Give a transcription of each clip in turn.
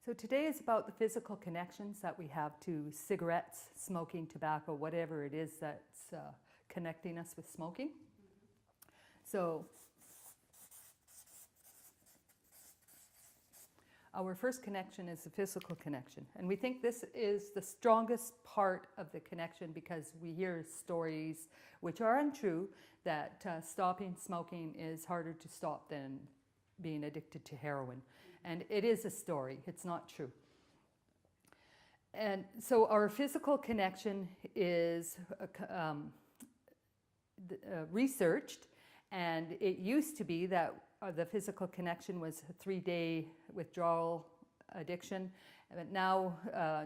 So today is about the physical connections that we have to cigarettes, smoking, tobacco, whatever it is that's connecting us with smoking. So our first connection is the physical connection. And we think this is the strongest part of the connection because we hear stories, which are untrue, that stopping smoking is harder to stop than being addicted to heroin. And it is a story, it's not true. And so our physical connection is researched, and it used to be that the physical connection was a 3-day withdrawal addiction. But now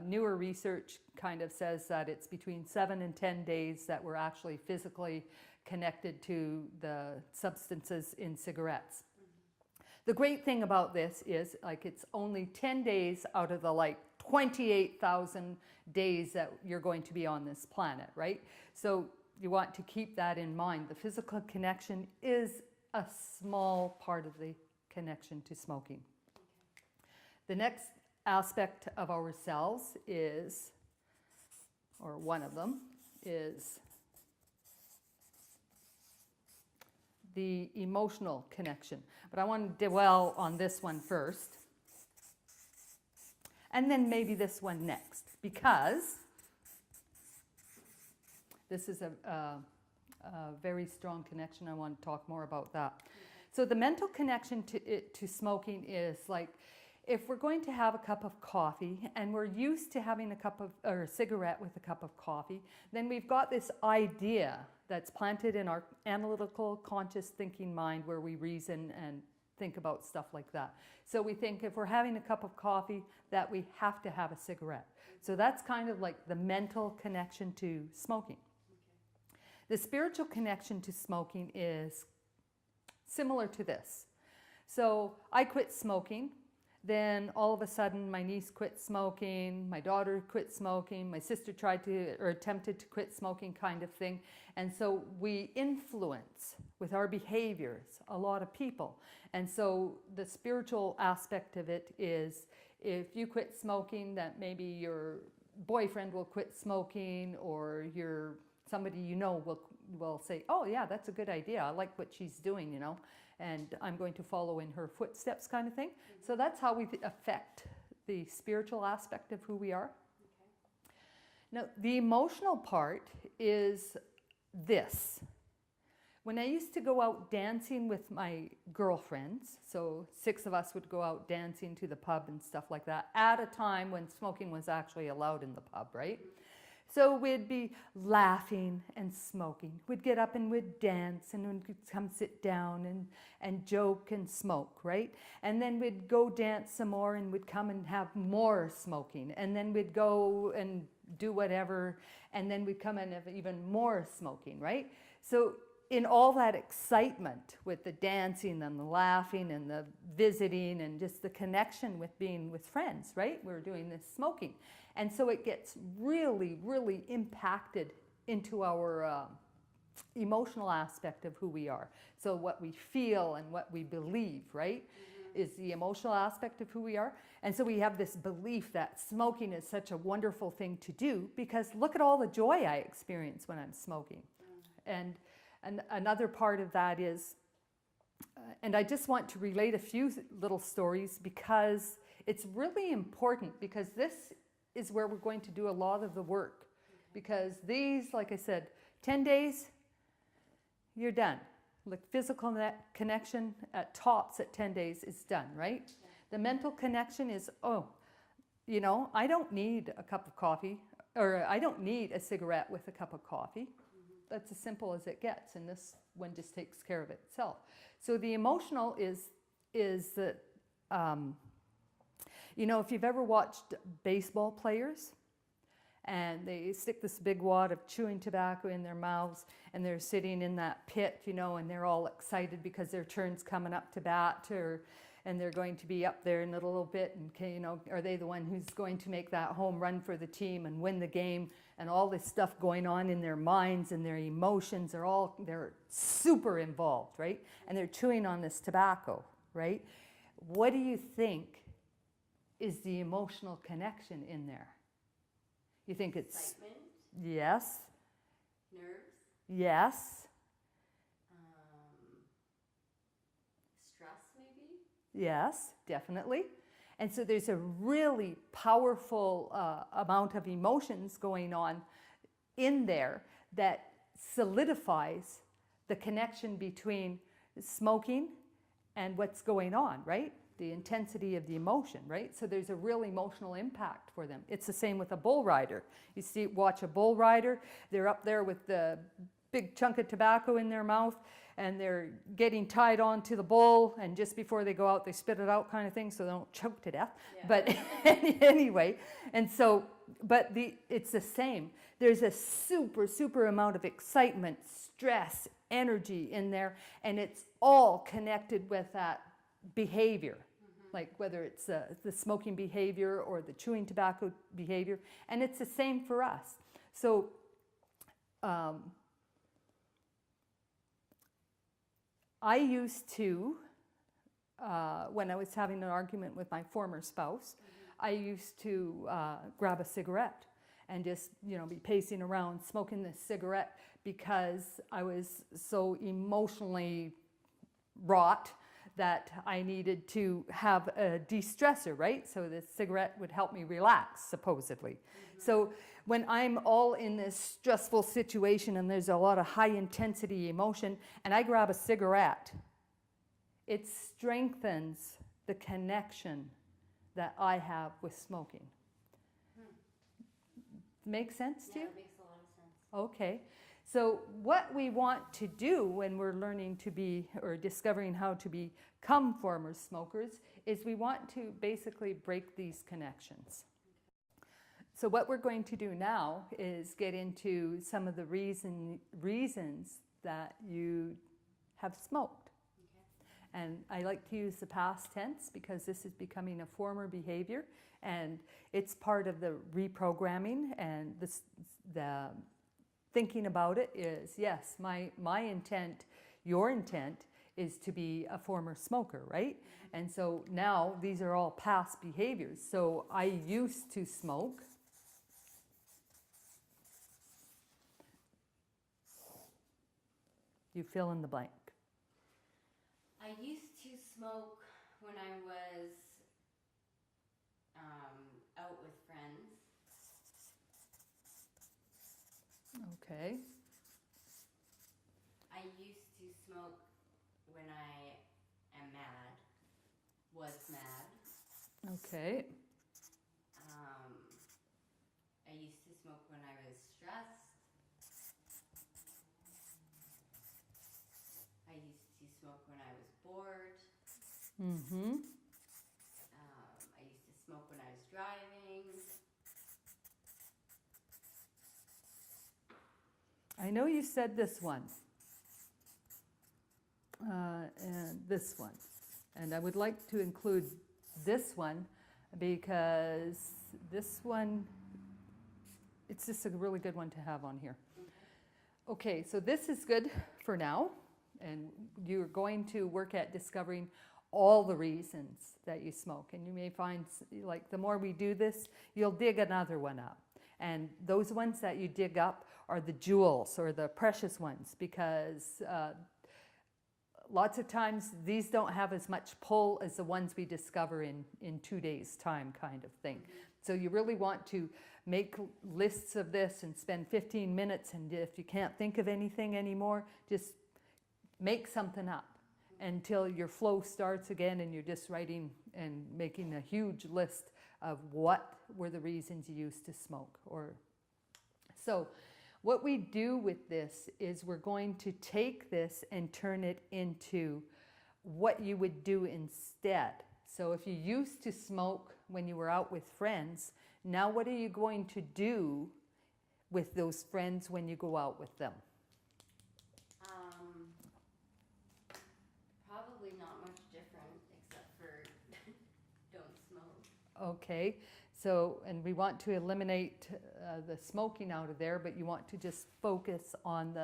newer research kind of says that it's between 7 and 10 days that we're actually physically connected to the substances in cigarettes. The great thing about this is it's only 10 days out of the 28,000 days that you're going to be on this planet, right? So you want to keep that in mind. The physical connection is a small part of the connection to smoking. The next aspect of ourselves is, or one of them, is the emotional connection. But I want to dwell on this one first, and then maybe this one next, because this is a very strong connection. I want to talk more about that. So the mental connection to smoking is if we're going to have a cup of coffee and we're used to having a cigarette with a cup of coffee, then we've got this idea that's planted in our analytical, conscious thinking mind where we reason and think about stuff like that. So we think if we're having a cup of coffee that we have to have a cigarette. So that's kind of like the mental connection to smoking. Okay. The spiritual connection to smoking is similar to this. So I quit smoking. Then all of a sudden my niece quit smoking, my daughter quit smoking, my sister tried to or attempted to quit smoking kind of thing. And so we influence with our behaviors a lot of people. And so the spiritual aspect of it is if you quit smoking, that maybe your boyfriend will quit smoking, or somebody you know will say, oh yeah, that's a good idea. I like what she's doing, and I'm going to follow in her footsteps kind of thing. So that's how we affect the spiritual aspect of who we are. Okay. Now, the emotional part is this. When I used to go out dancing with my girlfriends, so 6 of us would go out dancing to the pub and stuff like that, at a time when smoking was actually allowed in the pub, right? So we'd be laughing and smoking. We'd get up and we'd dance, and we'd come sit down and joke and smoke, right? And then we'd go dance some more, and we'd come and have more smoking. And then we'd go and do whatever, and then we'd come and have even more smoking, right? So in all that excitement with the dancing and the laughing and the visiting and just the connection with being with friends, right? We're doing this smoking. And so it gets really, really impacted into our emotional aspect of who we are. So what we feel and what we believe, right? Is the emotional aspect of who we are. And so we have this belief that smoking is such a wonderful thing to do because look at all the joy I experience when I'm smoking. And another part of that is, and I just want to relate a few little stories because it's really important, because this is where we're going to do a lot of the work. Because these, like I said, 10 days, you're done. Like physical connection at tops at 10 days is done, right? Yeah. The mental connection is, I don't need a cup of coffee, or I don't need a cigarette with a cup of coffee. That's as simple as it gets, and this one just takes care of itself. So the emotional is that, if you've ever watched baseball players, and they stick this big wad of chewing tobacco in their mouths, and they're sitting in that pit, and they're all excited because their turn's coming up to bat, and they're going to be up there in a little bit, and are they the one who's going to make that home run for the team and win the game, and all this stuff going on in their minds and their emotions they're super involved, right? And they're chewing on this tobacco, right? What do you think is the emotional connection in there? You think it's... Excitement? Yes. Nerves? Yes. Stress, maybe? Yes, definitely. And so there's a really powerful amount of emotions going on in there that solidifies the connection between smoking and what's going on, right? The intensity of the emotion, right? So there's a real emotional impact for them. It's the same with a bull rider. You watch a bull rider, they're up there with the big chunk of tobacco in their mouth, and they're getting tied onto the bull, and just before they go out, they spit it out kind of thing so they don't choke to death. Yeah. But anyway, and so, but it's the same. There's a super amount of excitement, stress, energy in there, and it's all connected with that behavior. Like whether it's the smoking behavior or the chewing tobacco behavior, and it's the same for us. So I used to, when I was having an argument with my former spouse, I used to grab a cigarette and just, be pacing around smoking this cigarette because I was so emotionally wrought that I needed to have a de-stressor, right? So the cigarette would help me relax, supposedly. So when I'm all in this stressful situation and there's a lot of high intensity emotion and I grab a cigarette, it strengthens the connection that I have with smoking. Make sense to you? Yeah, it makes a lot of sense. Okay. So what we want to do when we're learning to be, or discovering how to become former smokers, is we want to basically break these connections. So what we're going to do now is get into some of the reasons that you have smoked. Okay. And I like to use the past tense because this is becoming a former behavior, and it's part of the reprogramming, and the thinking about it is, yes, my intent, your intent is to be a former smoker, right? And so now these are all past behaviors. So I used to smoke. You fill in the blank. I used to smoke when I was out with friends. Okay. I used to smoke when I am mad, was mad. Okay. I used to smoke when I was stressed. I used to smoke when I was bored. Mm-hmm. I used to smoke when I was driving. I know you said this one, and this one, and I would like to include this one because this one, it's just a really good one to have on here. Okay, so this is good for now, and you're going to work at discovering all the reasons that you smoke, and you may find, like, the more we do this, you'll dig another one up. And those ones that you dig up are the jewels or the precious ones, because lots of times these don't have as much pull as the ones we discover in 2 days' time, kind of thing. So you really want to make lists of this and spend 15 minutes, and if you can't think of anything anymore, just make something up until your flow starts again and you're just writing and making a huge list of what were the reasons you used to smoke. So what we do with this is we're going to take this and turn it into what you would do instead. So if you used to smoke when you were out with friends, now what are you going to do with those friends when you go out with them? Probably not much different, except for don't smoke. Okay, so, and we want to eliminate the smoking out of there, but you want to just focus on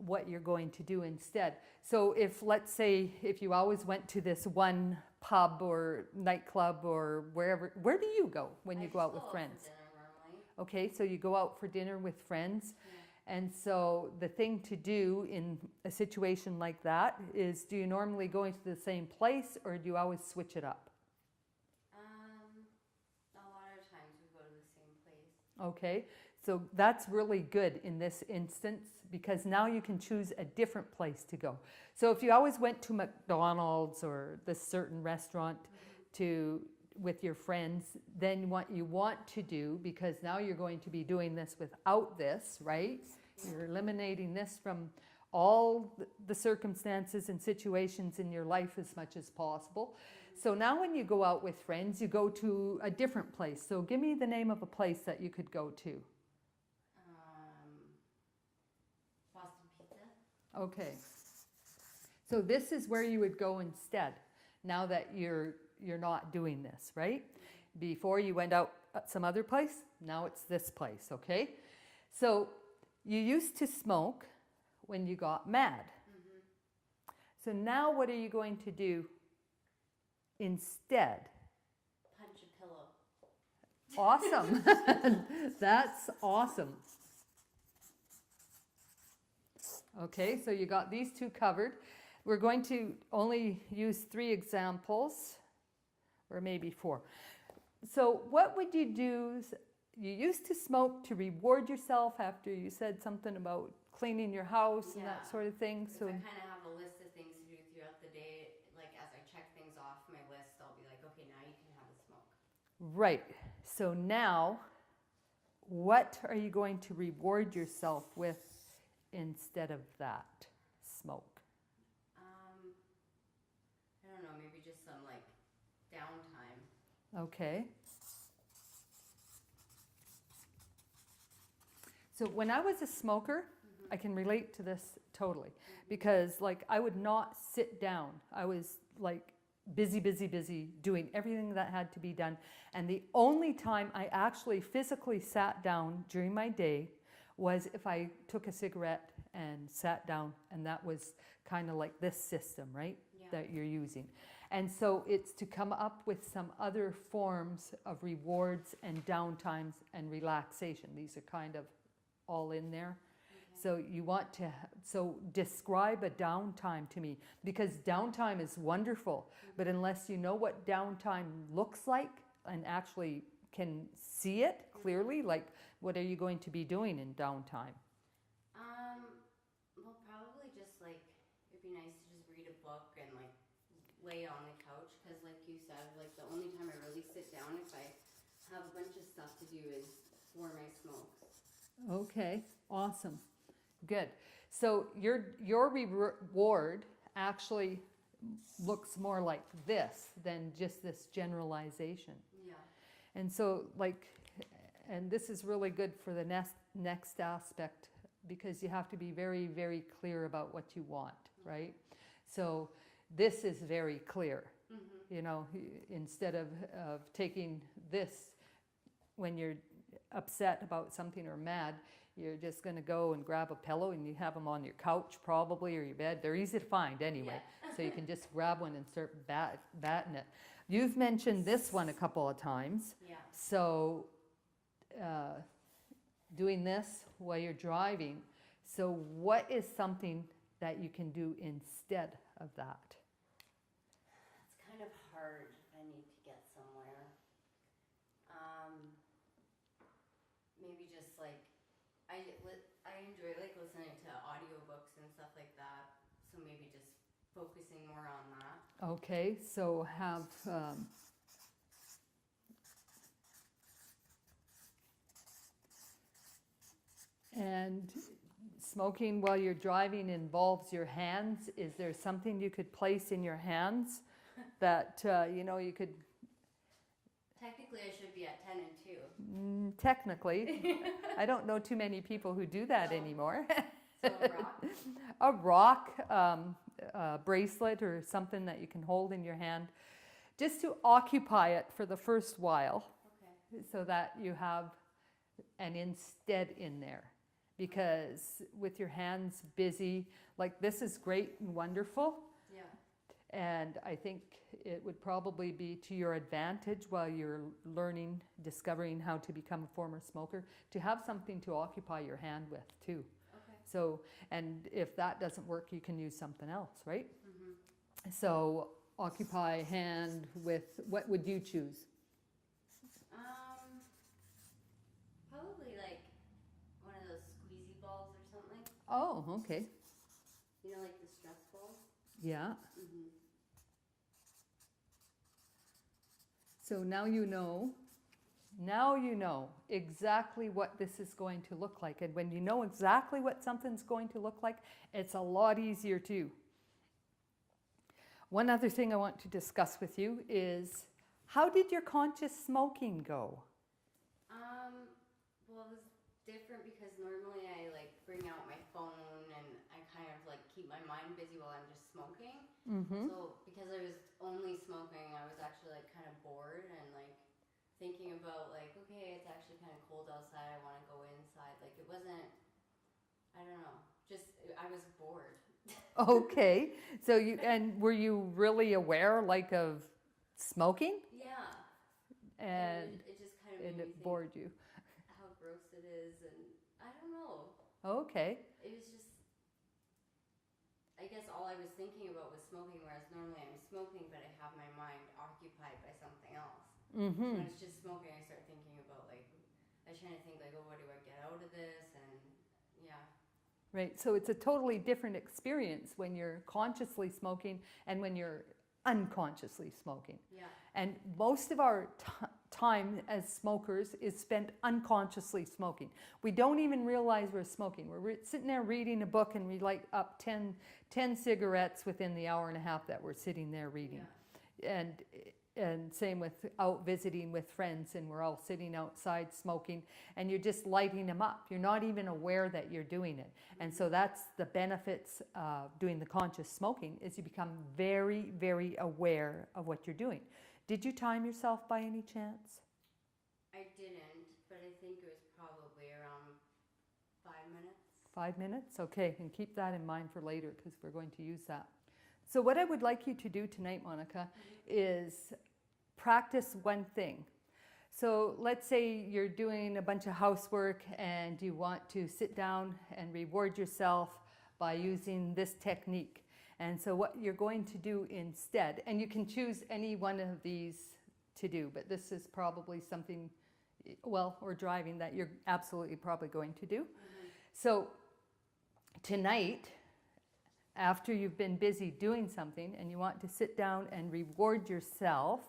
what you're going to do instead. So if, let's say, if you always went to this one pub or nightclub or wherever, where do you go when you go out with friends? For dinner normally. Okay, so you go out for dinner with friends. And so the thing to do in a situation like that is, do you normally go into the same place or do you always switch it up? A lot of times we go to the same place. Okay, so that's really good in this instance because now you can choose a different place to go. So if you always went to McDonald's or this certain restaurant with your friends, then what you want to do, because now you're going to be doing this without this, right? You're eliminating this from all the circumstances and situations in your life as much as possible. So now when you go out with friends, you go to a different place. So give me the name of a place that you could go to. Boston Pizza. Okay. So this is where you would go instead, now that you're not doing this, right? Before you went out at some other place, now it's this place, okay? So you used to smoke when you got mad. So now what are you going to do instead? Punch a pillow. Awesome. That's awesome. Okay, so you got these two covered. We're going to only use 3 examples, or maybe 4. So what would you do? You used to smoke to reward yourself after you said something about cleaning your house and that sort of thing. So I kind of have a list of things to do throughout the day. Like as I check things off my list, I'll be like, okay, now you can have a smoke. right. So now, what are you going to reward yourself with instead of that smoke? I don't know, maybe just some like downtime. Okay. So when I was a smoker, I can relate to this totally because like I would not sit down. I was like busy doing everything that had to be done. And the only time I actually physically sat down during my day was if I took a cigarette and sat down, and that was kind of like this system, right? That you're using. And so it's to come up with some other forms of rewards and downtimes and relaxation. These are kind of all in there. So you want to, so describe a downtime to me, because downtime is wonderful, but unless you know what downtime looks like and actually can see it clearly, like what are you going to be doing in downtime? Well, probably just like, it'd be nice to just read a book and like lay on the couch, because like you said, like the only time I really sit down if I have a bunch of stuff to do is for my smokes. Okay, awesome. Good. So your reward actually looks more like this than just this generalization. Yeah. And so like, and this is really good for the next aspect, because you have to be very clear about what you want, right? So this is very clear. You know, instead of taking this when you're upset about something or mad, you're just going to go and grab a pillow, and you have them on your couch probably, or your bed. They're easy to find anyway. So you can just grab one and start batting it. You've mentioned this one a couple of times. Yeah. So doing this while you're driving. So what is something that you can do instead of that? It's kind of hard if I need to get somewhere. Maybe just like, I enjoy like listening to audiobooks and stuff like that. So maybe just focusing more on that. Okay, so have and smoking while you're driving involves your hands. Is there something you could place in your hands that you know you could? Technically, I should be at 10 and 2. Technically, I don't know too many people who do that anymore. So a rock. A rock, a bracelet, or something that you can hold in your hand, just to occupy it for the first while, Okay. so that you have an instead in there. because with your hands busy, like this is great and wonderful. Yeah. And I think it would probably be to your advantage while you're learning, discovering how to become a former smoker, to have something to occupy your hand with too. Okay. So, and if that doesn't work, you can use something else, right? Mm-hmm. So occupy hand with, what would you choose? Probably like one of those squeezy balls or something. Oh, okay. You know, like the stress balls? Yeah. Mm-hmm. So now you know exactly what this is going to look like. And when you know exactly what something's going to look like, it's a lot easier too. One other thing I want to discuss with you is, how did your conscious smoking go? Well, it was different because normally I like bring out my phone and I kind of like keep my mind busy while I'm just smoking. Mm-hmm. So because I was only smoking, I was actually like kind of bored and like thinking about like, okay, it's actually kind of cold outside. I want to go inside. Like it wasn't, I don't know, just I was bored. Okay. So were you really aware like of smoking? Yeah. And it just kind of made me it think bored you. how gross it is, and I don't know. Okay. It was just, I guess all I was thinking about was smoking, whereas normally I'm smoking, but I have my mind occupied by something else. Mm-hmm. When it's just smoking, I start thinking about like, I was trying to think like, oh, what do I get out of this, and yeah. Right. So it's a totally different experience when you're consciously smoking and when you're unconsciously smoking. Yeah. And most of our time as smokers is spent unconsciously smoking. We don't even realize we're smoking. We're sitting there reading a book and we light up 10 cigarettes within the hour and a half that we're sitting there reading. Yeah. And same with out visiting with friends, and we're all sitting outside smoking and you're just lighting them up. You're not even aware that you're doing it. And so that's the benefits of doing the conscious smoking, is you become very, very aware of what you're doing. Did you time yourself by any chance? I didn't, but I think it was probably around 5 minutes. 5 minutes? Okay, and keep that in mind for later because we're going to use that. So what I would like you to do tonight, Monica, is practice one thing. So let's say you're doing a bunch of housework and you want to sit down and reward yourself by using this technique. And so what you're going to do instead, and you can choose any one of these to do, but this is probably something, well, or driving, that you're absolutely probably going to do. So tonight, after you've been busy doing something and you want to sit down and reward yourself,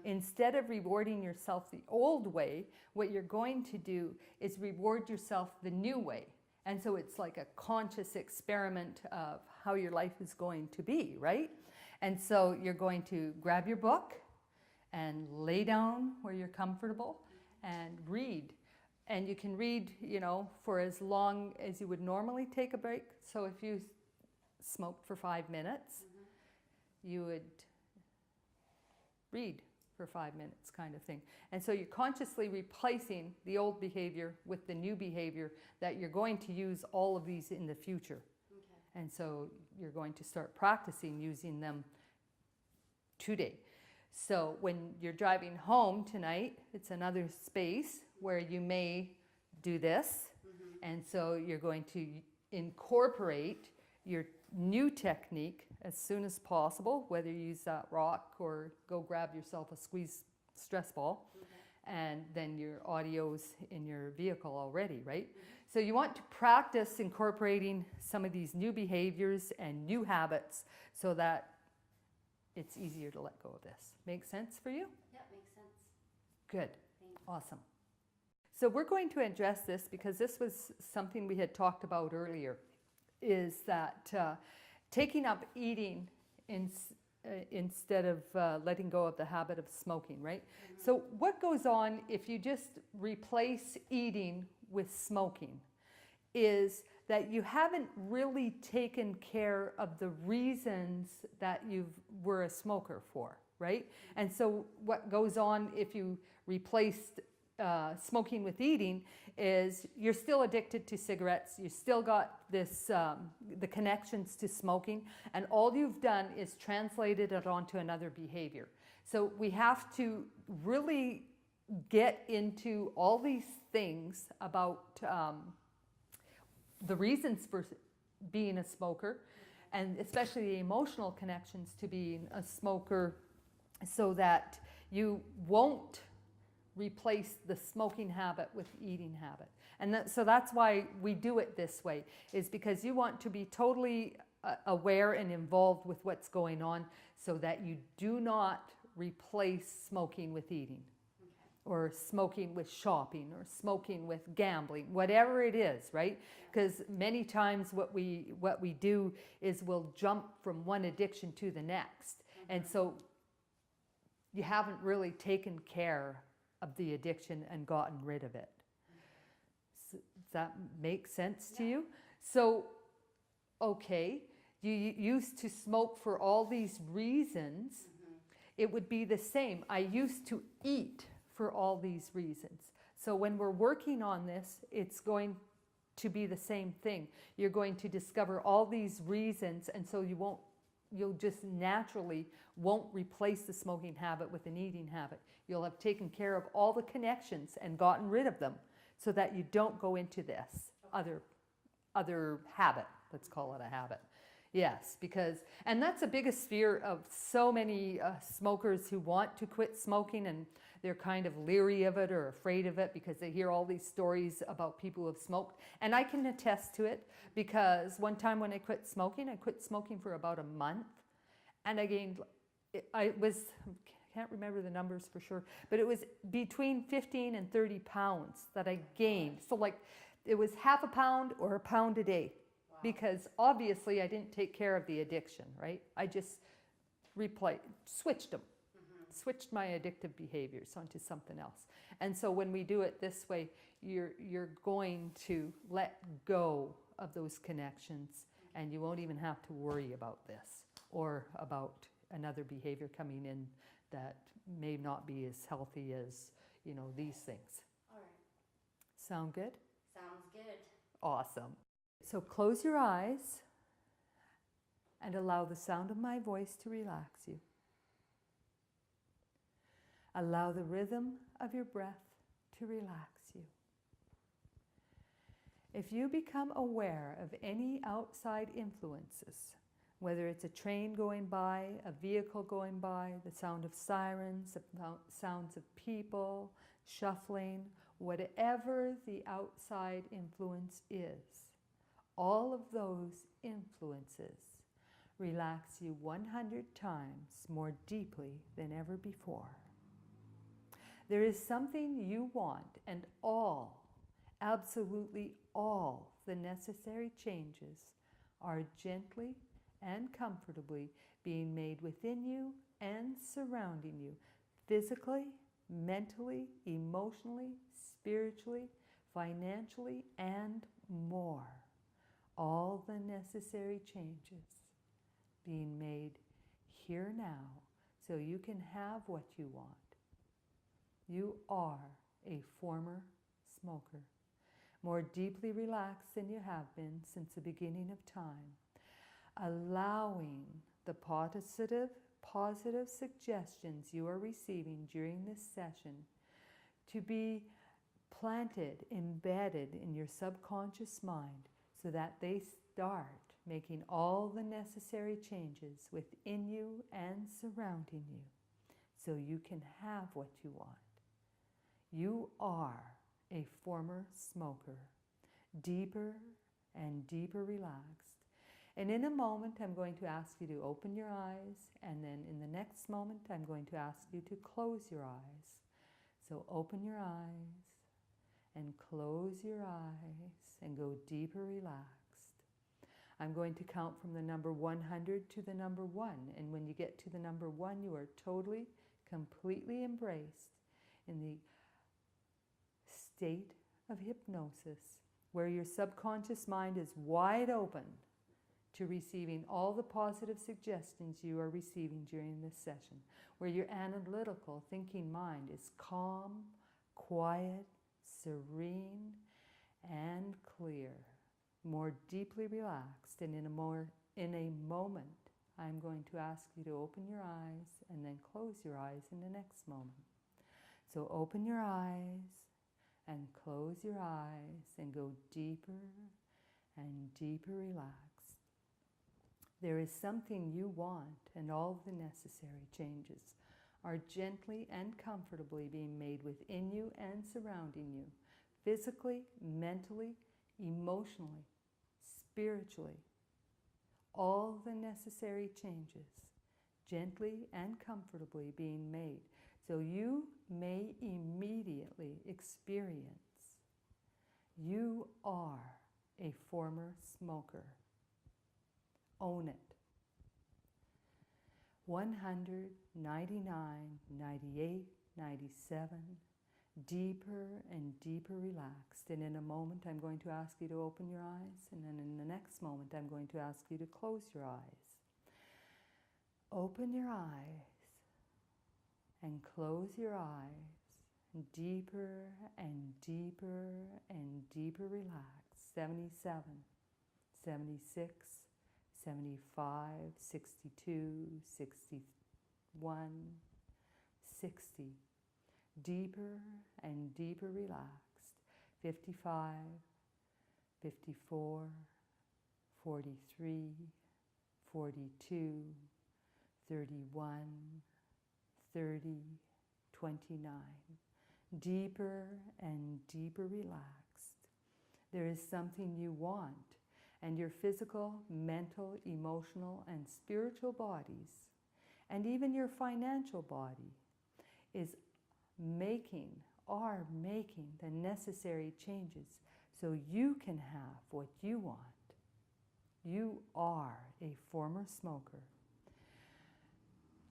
instead of rewarding yourself the old way, what you're going to do is reward yourself the new way. And so it's like a conscious experiment of how your life is going to be, right? And so you're going to grab your book and lay down where you're comfortable and read. And you can read, you know, for as long as you would normally take a break. So if you smoked for 5 minutes, you would read for 5 minutes, kind of thing. And so you're consciously replacing the old behavior with the new behavior that you're going to use all of these in the future. Okay. And so you're going to start practicing using them today. So when you're driving home tonight, it's another space where you may do this. And so you're going to incorporate your new technique as soon as possible, whether you use that rock or go grab yourself a squeeze stress ball. And then your audio's in your vehicle already, right? So you want to practice incorporating some of these new behaviors and new habits so that it's easier to let go of this. Make sense for you? Yeah, makes sense. Good. Thanks. Awesome. So we're going to address this because this was something we had talked about earlier, is that taking up eating instead of letting go of the habit of smoking, right? So what goes on if you just replace eating with smoking is that you haven't really taken care of the reasons that you were a smoker for, right? And so what goes on if you replaced smoking with eating is you're still addicted to cigarettes. You still got this, the connections to smoking, and all you've done is translated it onto another behavior. So we have to really get into all these things about the reasons for being a smoker, and especially the emotional connections to being a smoker, so that you won't replace the smoking habit with eating habit. And so that's why we do it this way, is because you want to be totally aware and involved with what's going on, so that you do not replace smoking with eating, or smoking with shopping, or smoking with gambling, whatever it is, right? Because many times what we do is we'll jump from one addiction to the next. And so you haven't really taken care of the addiction and gotten rid of it. So, does that make sense to you? So, okay, you used to smoke for all these reasons. It would be the same. I used to eat for all these reasons. So when we're working on this, it's going to be the same thing. You're going to discover all these reasons, and so you'll just naturally won't replace the smoking habit with an eating habit. You'll have taken care of all the connections and gotten rid of them, so that you don't go into this other habit. Let's call it a habit. Yes, and that's the biggest fear of so many smokers who want to quit smoking, and they're kind of leery of it or afraid of it because they hear all these stories about people who have smoked. And I can attest to it, because one time when I quit smoking for about a month, and I gained, I can't remember the numbers for sure, but it was between 15 and 30 pounds that I gained. So like it was half a pound or a pound a day. Because obviously I didn't take care of the addiction, right? I just switched them, switched my addictive behaviors onto something else. And so when we do it this way, you're going to let go of those connections, and you won't even have to worry about this or about another behavior coming in that may not be as healthy as, these things. All right. Sound good? Sounds good. Awesome. So close your eyes and allow the sound of my voice to relax you. Allow the rhythm of your breath to relax you. If you become aware of any outside influences, whether it's a train going by, a vehicle going by, the sound of sirens, the sounds of people, shuffling, whatever the outside influence is, all of those influences relax you 100 times more deeply than ever before. There is something you want, and absolutely all the necessary changes are gently and comfortably being made within you and surrounding you, physically, mentally, emotionally, spiritually, financially, and more. All the necessary changes being made here now, so you can have what you want. You are a former smoker, more deeply relaxed than you have been since the beginning of time, allowing the positive suggestions you are receiving during this session to be planted, embedded in your subconscious mind, so that they start making all the necessary changes within you and surrounding you, so you can have what you want. You are a former smoker, deeper and deeper relaxed. And in a moment, I'm going to ask you to open your eyes, and then in the next moment, I'm going to ask you to close your eyes. So open your eyes and close your eyes and go deeper relaxed. I'm going to count from the number 100 to the number 1. And when you get to the number 1, you are totally, completely embraced in the state of hypnosis, where your subconscious mind is wide open to receiving all the positive suggestions you are receiving during this session, where your analytical thinking mind is calm, quiet, serene, and clear, more deeply relaxed. And in a moment, I'm going to ask you to open your eyes and then close your eyes in the next moment. So open your eyes and close your eyes and go deeper and deeper relaxed. There is something you want, and all the necessary changes are gently and comfortably being made within you and surrounding you, physically, mentally, emotionally, spiritually. All the necessary changes, gently and comfortably being made, so you may immediately experience you are a former smoker. Own it. 100, 99, 98, 97, deeper and deeper relaxed. And in a moment, I'm going to ask you to open your eyes, and then in the next moment, I'm going to ask you to close your eyes. Open your eyes and close your eyes, deeper and deeper and deeper relaxed. 77, 76, 75, 62, 61, 60. Deeper and deeper relaxed. 55, 54, 43, 42, 31, 30, 29. Deeper and deeper relaxed. There is something you want, and your physical, mental, emotional, and spiritual bodies, and even your financial body, are making the necessary changes so you can have what you want. You are a former smoker.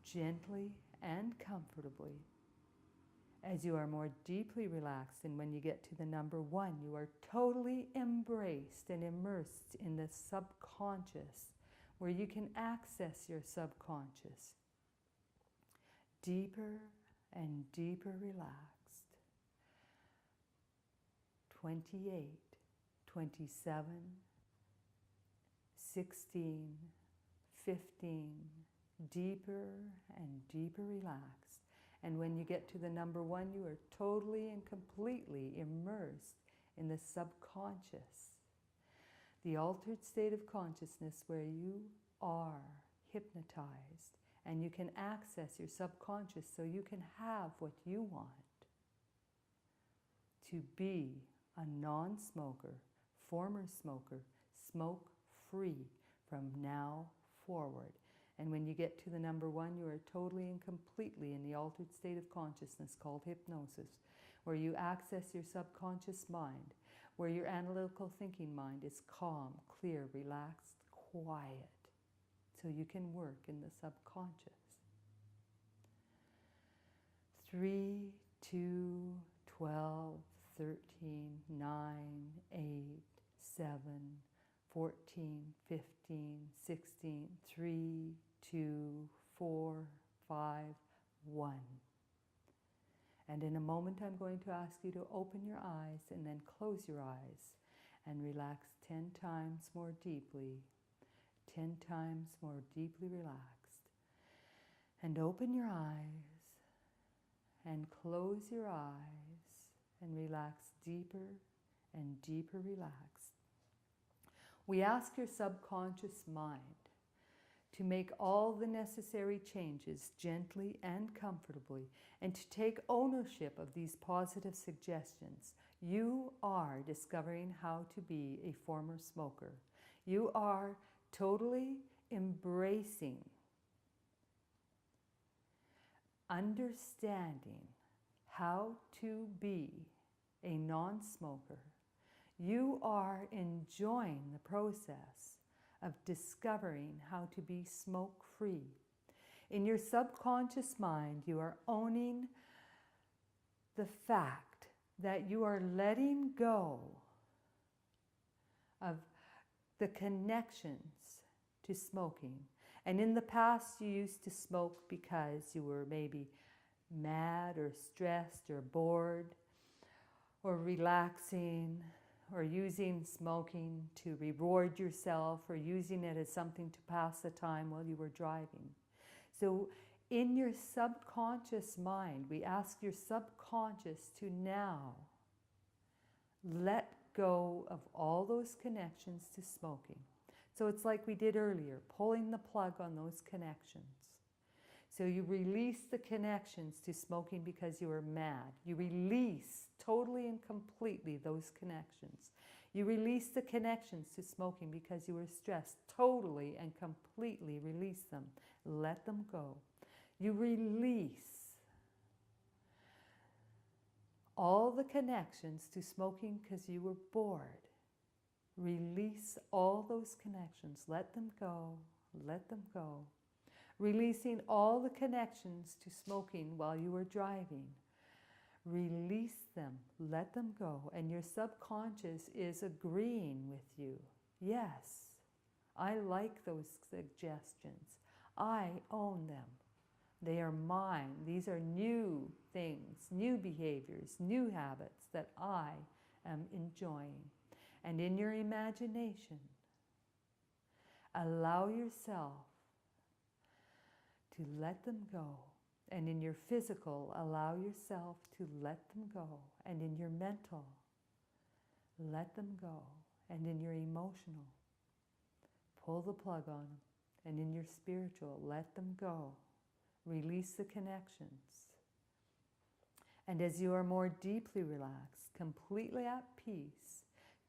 Gently and comfortably, as you are more deeply relaxed, and when you get to the number 1, you are totally embraced and immersed in the subconscious, where you can access your subconscious. Deeper and deeper relaxed. 28, 27, 16, 15, deeper and deeper relaxed. And when you get to the number 1, you are totally and completely immersed in the subconscious, the altered state of consciousness where you are hypnotized and you can access your subconscious so you can have what you want. To be a non-smoker, former smoker, smoke free from now forward. And when you get to the number 1, you are totally and completely in the altered state of consciousness called hypnosis, where you access your subconscious mind, where your analytical thinking mind is calm, clear, relaxed, quiet, so you can work in the subconscious. 3, 2, 12, 13, 9, 8, 7, 14, 15, 16, 3, 2, 4, 5, 1. And in a moment, I'm going to ask you to open your eyes and then close your eyes and relax 10 times more deeply, 10 times more deeply relaxed. And open your eyes and close your eyes and relax deeper and deeper relaxed. We ask your subconscious mind to make all the necessary changes gently and comfortably, and to take ownership of these positive suggestions. You are discovering how to be a former smoker. You are totally embracing, understanding how to be a non-smoker. You are enjoying the process of discovering how to be smoke-free. In your subconscious mind, you are owning the fact that you are letting go of the connections to smoking. And in the past, you used to smoke because you were maybe mad or stressed or bored. or relaxing, or using smoking to reward yourself, or using it as something to pass the time while you were driving. So in your subconscious mind, we ask your subconscious to now let go of all those connections to smoking. So it's like we did earlier, pulling the plug on those connections. So you release the connections to smoking because you were mad. You release totally and completely those connections. You release the connections to smoking because you were stressed. Totally and completely release them. Let them go. You release all the connections to smoking because you were bored. Release all those connections. Let them go. Let them go. Releasing all the connections to smoking while you were driving. Release them. Let them go. And your subconscious is agreeing with you. Yes, I like those suggestions. I own them. They are mine. These are new things, new behaviors, new habits that I am enjoying. And in your imagination, allow yourself to let them go. And in your physical, allow yourself to let them go. And in your mental, let them go. And in your emotional, pull the plug on them. And in your spiritual, let them go. Release the connections. And as you are more deeply relaxed, completely at peace,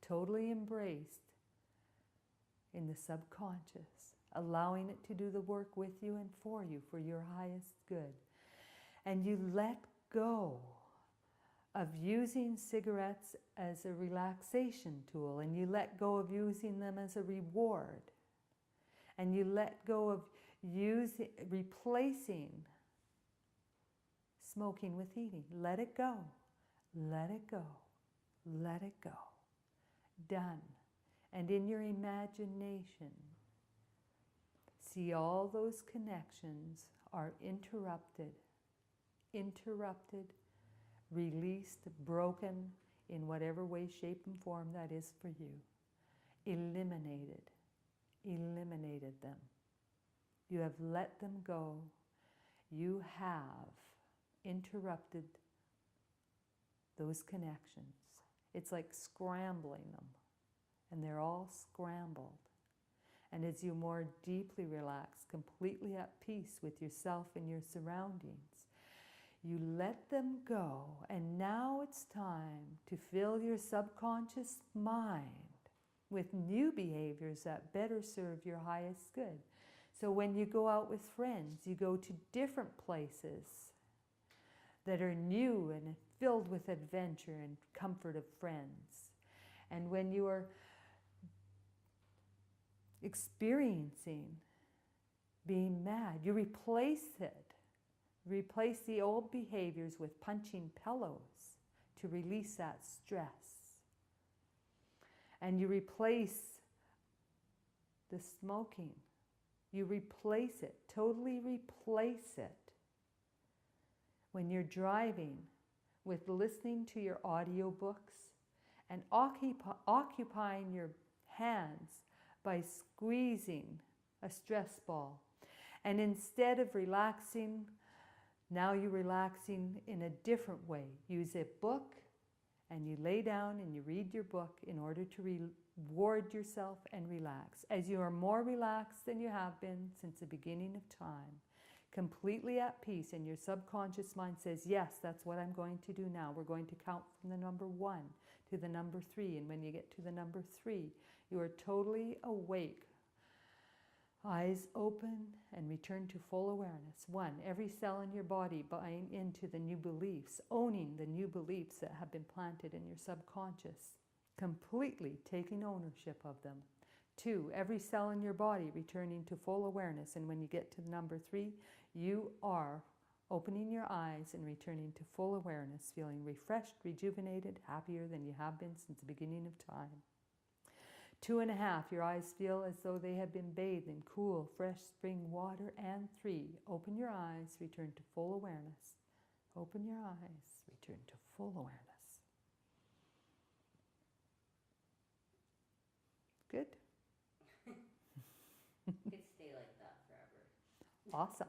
totally embraced in the subconscious, allowing it to do the work with you and for you, for your highest good. And you let go of using cigarettes as a relaxation tool, and you let go of using them as a reward. And you let go of replacing smoking with eating. Let it go. Let it go. Let it go. Done. And in your imagination, see all those connections are interrupted, released, broken in whatever way, shape, and form that is for you. Eliminated them. You have let them go. You have interrupted those connections. It's like scrambling them, and they're all scrambled. And as you more deeply relax, completely at peace with yourself and your surroundings, you let them go, and now it's time to fill your subconscious mind with new behaviors that better serve your highest good. So when you go out with friends, you go to different places that are new and filled with adventure and comfort of friends. And when you are experiencing being mad, you replace it. Replace the old behaviors with punching pillows to release that stress. And you replace the smoking. You replace it, totally replace it. When you're driving, with listening to your audiobooks and occupying your hands by squeezing a stress ball. And instead of relaxing, now you're relaxing in a different way. Use a book, and you lay down and you read your book in order to reward yourself and relax. As you are more relaxed than you have been since the beginning of time, completely at peace, and your subconscious mind says, yes, that's what I'm going to do now. We're going to count from the number 1 to the number 3. And when you get to the number 3, you are totally awake, eyes open, and return to full awareness. 1, every cell in your body buying into the new beliefs, owning the new beliefs that have been planted in your subconscious, completely taking ownership of them. 2, every cell in your body returning to full awareness. And when you get to the number 3, you are opening your eyes and returning to full awareness, feeling refreshed, rejuvenated, happier than you have been since the beginning of time. 2.5, your eyes feel as though they have been bathed in cool, fresh spring water. And 3, open your eyes, return to full awareness. Open your eyes, return to full awareness. Good. It could stay like that forever. Awesome.